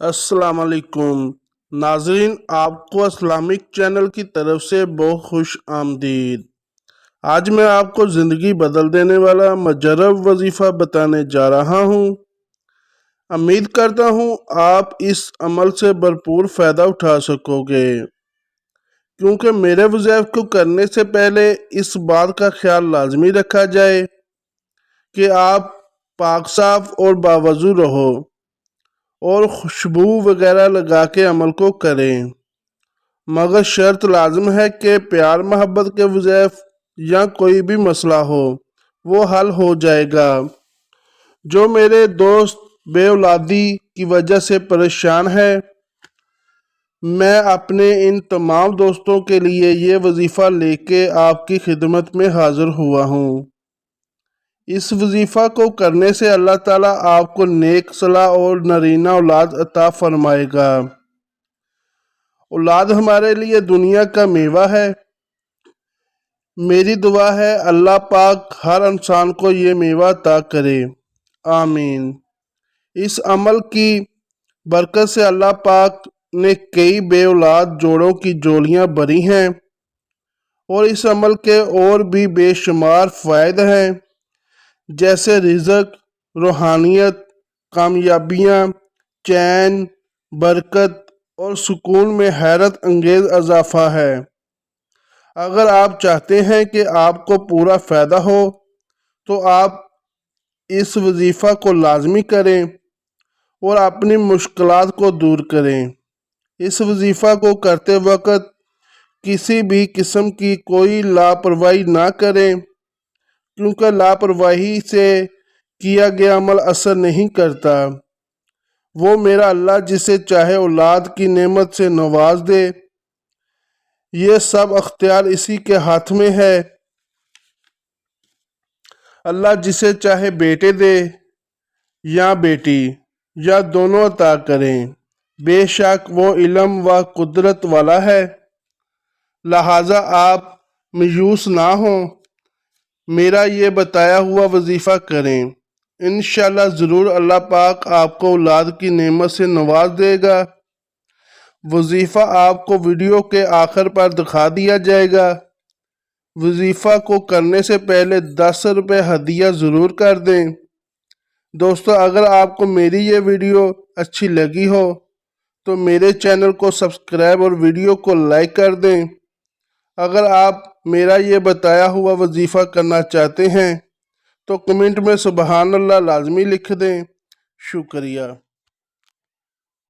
السلام علیکم ناظرین، آپ کو اسلامک چینل کی طرف سے بہت خوش آمدید۔ آج میں آپ کو زندگی بدل دینے والا مجرب وظیفہ بتانے جا رہا ہوں۔ امید کرتا ہوں آپ اس عمل سے بھرپور فائدہ اٹھا سکو گے، کیونکہ میرے وظائف کو کرنے سے پہلے اس بات کا خیال لازمی رکھا جائے کہ آپ پاک صاف اور باوضو رہو اور خوشبو وغیرہ لگا کے عمل کو کریں، مگر شرط لازم ہے کہ پیار محبت کے وظائف یا کوئی بھی مسئلہ ہو وہ حل ہو جائے گا۔ جو میرے دوست بے اولادی کی وجہ سے پریشان ہے، میں اپنے ان تمام دوستوں کے لیے یہ وظیفہ لے کے آپ کی خدمت میں حاضر ہوا ہوں۔ اس وظیفہ کو کرنے سے اللہ تعالیٰ آپ کو نیک صلاح اور نرینہ اولاد عطا فرمائے گا۔ اولاد ہمارے لیے دنیا کا میوہ ہے۔ میری دعا ہے اللہ پاک ہر انسان کو یہ میوہ عطا کرے، آمین۔ اس عمل کی برکت سے اللہ پاک نے کئی بے اولاد جوڑوں کی جولیاں بری ہیں، اور اس عمل کے اور بھی بے شمار فوائد ہیں، جیسے رزق، روحانیت، کامیابیاں، چین، برکت اور سکون میں حیرت انگیز اضافہ ہے۔ اگر آپ چاہتے ہیں کہ آپ کو پورا فائدہ ہو تو آپ اس وظیفہ کو لازمی کریں اور اپنی مشکلات کو دور کریں۔ اس وظیفہ کو کرتے وقت کسی بھی قسم کی کوئی لاپرواہی نہ کریں، کیونکہ لاپرواہی سے کیا گیا عمل اثر نہیں کرتا۔ وہ میرا اللہ جسے چاہے اولاد کی نعمت سے نواز دے، یہ سب اختیار اسی کے ہاتھ میں ہے۔ اللہ جسے چاہے بیٹے دے یا بیٹی یا دونوں عطا کریں، بے شک وہ علم و قدرت والا ہے۔ لہٰذا آپ مایوس نہ ہوں، میرا یہ بتایا ہوا وظیفہ کریں، انشاءاللہ ضرور اللہ پاک آپ کو اولاد کی نعمت سے نواز دے گا۔ وظیفہ آپ کو ویڈیو کے آخر پر دکھا دیا جائے گا۔ وظیفہ کو کرنے سے پہلے 10 روپے ہدیہ ضرور کر دیں۔ دوستو، اگر آپ کو میری یہ ویڈیو اچھی لگی ہو تو میرے چینل کو سبسکرائب اور ویڈیو کو لائک کر دیں۔ اگر آپ میرا یہ بتایا ہوا وظیفہ کرنا چاہتے ہیں تو کمنٹ میں سبحان اللہ لازمی لکھ دیں۔ شکریہ۔